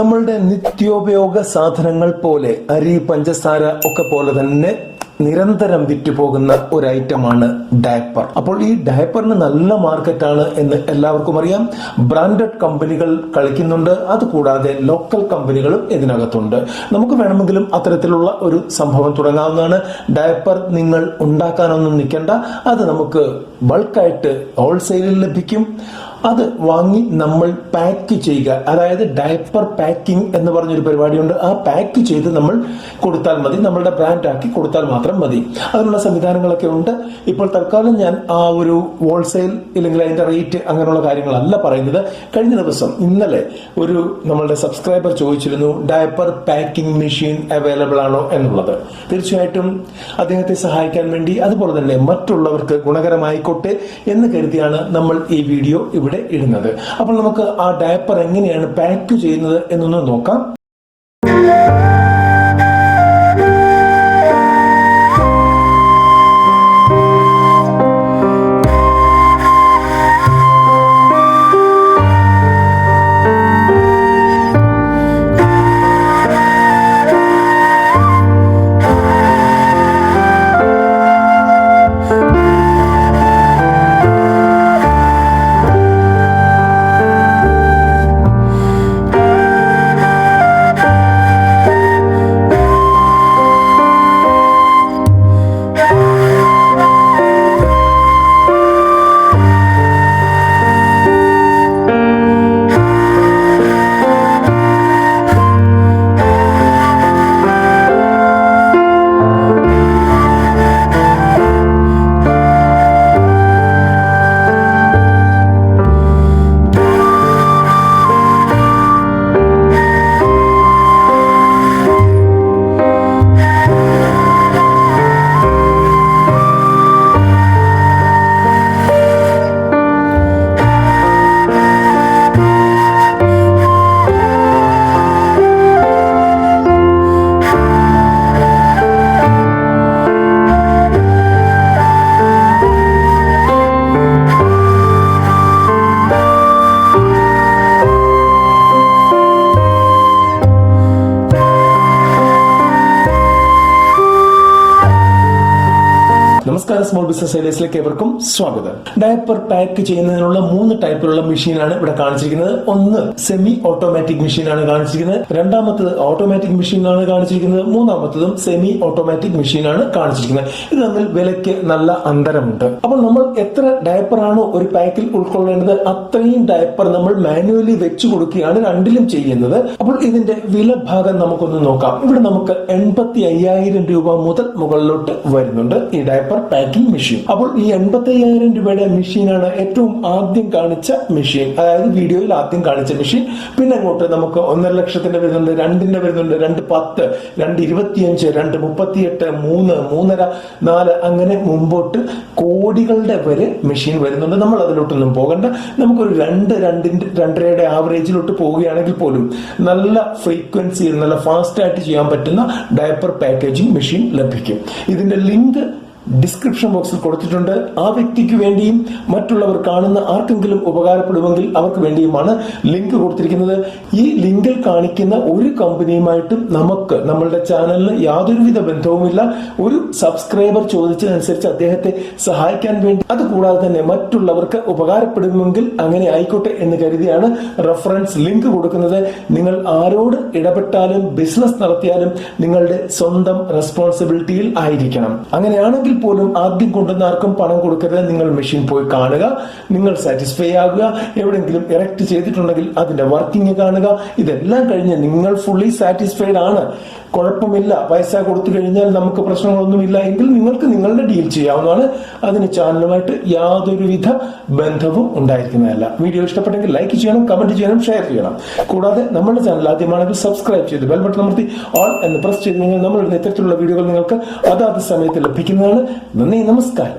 നമ്മളുടെ നിത്യോപയോഗ സാധനങ്ങൾ പോലെ അരി, പഞ്ചസാര ഒക്കെ പോലെ തന്നെ നിരന്തരം വിറ്റുപോകുന്ന ഒരു ഐറ്റമാണ് ഡയപ്പർ. അപ്പോൾ ഈ ഡയപ്പറിന് നല്ല മാർക്കറ്റാണ് എന്ന് എല്ലാവർക്കും അറിയാം. ബ്രാൻഡഡ് കമ്പനികൾ കളിക്കുന്നുണ്ട്, അതുകൂടാതെ ലോക്കൽ കമ്പനികളും ഇതിനകത്തുണ്ട്. നമുക്ക് വേണമെങ്കിലും അത്തരത്തിലുള്ള ഒരു സംഭവം തുടങ്ങാവുന്നതാണ്. ഡയപ്പർ നിങ്ങൾ ഉണ്ടാക്കാനൊന്നും നിൽക്കേണ്ട, അത് നമുക്ക് ബൾക്കായിട്ട് ഹോൾസെയിലിൽ ലഭിക്കും. അത് വാങ്ങി നമ്മൾ പാക്ക് ചെയ്യുക, അതായത് ഡയപ്പർ പാക്കിംഗ് എന്ന് പറഞ്ഞൊരു പരിപാടിയുണ്ട്. ആ പാക്ക് ചെയ്ത് നമ്മൾ കൊടുത്താൽ മതി, നമ്മളുടെ ബ്രാൻഡ് ആക്കി കൊടുത്താൽ മാത്രം മതി. അതിനുള്ള സംവിധാനങ്ങളൊക്കെ ഉണ്ട്. ഇപ്പോൾ തൽക്കാലം ഞാൻ ആ ഒരു ഹോൾസെയിൽ ഇല്ലെങ്കിൽ അതിന്റെ റേറ്റ് അങ്ങനെയുള്ള കാര്യങ്ങളല്ല പറയുന്നത്. കഴിഞ്ഞ ദിവസം ഇന്നലെ ഒരു നമ്മളുടെ സബ്സ്ക്രൈബർ ചോദിച്ചിരുന്നു, ഡയപ്പർ പാക്കിംഗ് മെഷീൻ അവൈലബിൾ ആണോ എന്നുള്ളത്. തീർച്ചയായിട്ടും അദ്ദേഹത്തെ സഹായിക്കാൻ വേണ്ടി, അതുപോലെ തന്നെ മറ്റുള്ളവർക്ക് ഗുണകരമായിക്കോട്ടെ എന്ന് കരുതിയാണ് നമ്മൾ ഈ വീഡിയോ ഇവിടെ ഇടുന്നത്. അപ്പോൾ നമുക്ക് ആ ഡയപ്പർ എങ്ങനെയാണ് പാക്ക് ചെയ്യുന്നത് എന്നൊന്ന് നോക്കാം. നമസ്കാരം, സ്മോൾ ബിസിനസ് ഐഡിയസിലേക്ക് ഏവർക്കും സ്വാഗതം. ഡയപ്പർ പാക്ക് ചെയ്യുന്നതിനുള്ള 3 ടൈപ്പിലുള്ള മെഷീനാണ് ഇവിടെ കാണിച്ചിരിക്കുന്നത്. ഒന്ന് സെമി ഓട്ടോമാറ്റിക് മെഷീനാണ് കാണിച്ചിരിക്കുന്നത്, രണ്ടാമത്തത് ഓട്ടോമാറ്റിക് മെഷീനാണ് കാണിച്ചിരിക്കുന്നത്, മൂന്നാമത്തതും സെമി ഓട്ടോമാറ്റിക് മെഷീനാണ് കാണിച്ചിരിക്കുന്നത്. ഇത് തമ്മിൽ വിലയ്ക്ക് നല്ല അന്തരമുണ്ട്. അപ്പോൾ നമ്മൾ എത്ര ഡയപ്പർ ആണോ ഒരു പാക്കിൽ ഉൾക്കൊള്ളേണ്ടത് അത്രയും ഡയപ്പർ നമ്മൾ മാനുവലി വെച്ചു കൊടുക്കുകയാണ് രണ്ടിലും ചെയ്യുന്നത്. അപ്പോൾ ഇതിന്റെ വില ഭാഗം നമുക്കൊന്ന് നോക്കാം. ഇവിടെ നമുക്ക് 85,000 രൂപ മുതൽ മുകളിലോട്ട് വരുന്നുണ്ട് ഈ ഡയപ്പർ പാക്കിംഗ് മെഷീൻ. അപ്പോൾ ഈ 85,000 രൂപയുടെ മെഷീനാണ് ഏറ്റവും ആദ്യം കാണിച്ച മെഷീൻ, അതായത് വീഡിയോയിൽ ആദ്യം കാണിച്ച മെഷീൻ. പിന്നെ അങ്ങോട്ട് നമുക്ക് 1.5 ലക്ഷത്തിന്റെ വരുന്നുണ്ട്, 2ന്റെ വരുന്നുണ്ട്, 2.10, 2.25, 2.38, 3, 3.5, 4 അങ്ങനെ മുമ്പോട്ട് കോടികളുടെ വരെ മെഷീൻ വരുന്നുണ്ട്. നമ്മൾ അതിലോട്ടൊന്നും പോകണ്ട. നമുക്കൊരു 2.5യുടെ ആവറേജിലോട്ട് പോവുകയാണെങ്കിൽ പോലും നല്ല ഫ്രീക്വൻസിയിൽ നല്ല ഫാസ്റ്റ് ആയിട്ട് ചെയ്യാൻ പറ്റുന്ന ഡയപ്പർ പാക്കേജിംഗ് മെഷീൻ ലഭിക്കും. ഇതിന്റെ ലിങ്ക് ഡിസ്ക്രിപ്ഷൻ ബോക്സിൽ കൊടുത്തിട്ടുണ്ട്. ആ വ്യക്തിക്ക് വേണ്ടിയും മറ്റുള്ളവർ കാണുന്ന ആർക്കെങ്കിലും ഉപകാരപ്പെടുമെങ്കിൽ അവർക്ക് വേണ്ടിയുമാണ് ലിങ്ക് കൊടുത്തിരിക്കുന്നത്. ഈ ലിങ്കിൽ കാണിക്കുന്ന ഒരു കമ്പനിയുമായിട്ടും നമുക്ക് നമ്മളുടെ ചാനലിന് യാതൊരുവിധ ബന്ധവുമില്ല. ഒരു സബ്സ്ക്രൈബർ ചോദിച്ചതനുസരിച്ച് അദ്ദേഹത്തെ സഹായിക്കാൻ വേണ്ടി, അതുകൂടാതെ തന്നെ മറ്റുള്ളവർക്ക് ഉപകാരപ്പെടുമെങ്കിൽ അങ്ങനെ ആയിക്കോട്ടെ എന്ന് കരുതിയാണ് റഫറൻസ് ലിങ്ക് കൊടുക്കുന്നത്. നിങ്ങൾ ആരോട് ഇടപെട്ടാലും ബിസിനസ് നടത്തിയാലും നിങ്ങളുടെ സ്വന്തം റെസ്പോൺസിബിലിറ്റിയിൽ ആയിരിക്കണം. അങ്ങനെയാണെങ്കിൽ പോലും ആദ്യം കൊണ്ടുവന്ന ആർക്കും പണം കൊടുക്കരുത്. നിങ്ങൾ മെഷീൻ പോയി കാണുക, നിങ്ങൾ സാറ്റിസ്ഫൈ ആകുക. എവിടെയെങ്കിലും എറക്ട് ചെയ്തിട്ടുണ്ടെങ്കിൽ അതിന്റെ വർക്കിംഗ് കാണുക. ഇതെല്ലാം കഴിഞ്ഞ് നിങ്ങൾ ഫുള്ളി സാറ്റിസ്ഫൈഡ് ആണ്, കുഴപ്പമില്ല, പൈസ കൊടുത്തു കഴിഞ്ഞാൽ നമുക്ക് പ്രശ്നങ്ങളൊന്നുമില്ല എങ്കിൽ നിങ്ങൾക്ക് നിങ്ങളുടെ ഡീൽ ചെയ്യാവുന്നതാണ്. അതിന് ചാനലുമായിട്ട് യാതൊരുവിധ ബന്ധവും ഉണ്ടായിരിക്കുന്നതല്ല. വീഡിയോ ഇഷ്ടപ്പെട്ടെങ്കിൽ ലൈക്ക് ചെയ്യണം, കമന്റ് ചെയ്യണം, ഷെയർ ചെയ്യണം. കൂടാതെ നമ്മുടെ ചാനൽ ആദ്യമാണെങ്കിൽ സബ്സ്ക്രൈബ് ചെയ്ത് ബെൽ ബട്ടൺ അമർത്തി ഓൾ എന്ന് പ്രസ് ചെയ്ത് കഴിഞ്ഞാൽ നമ്മളിടുന്ന ഇത്തരത്തിലുള്ള വീഡിയോകൾ നിങ്ങൾക്ക് അതാത് സമയത്ത് ലഭിക്കുന്നതാണ്. നന്ദി, നമസ്കാരം.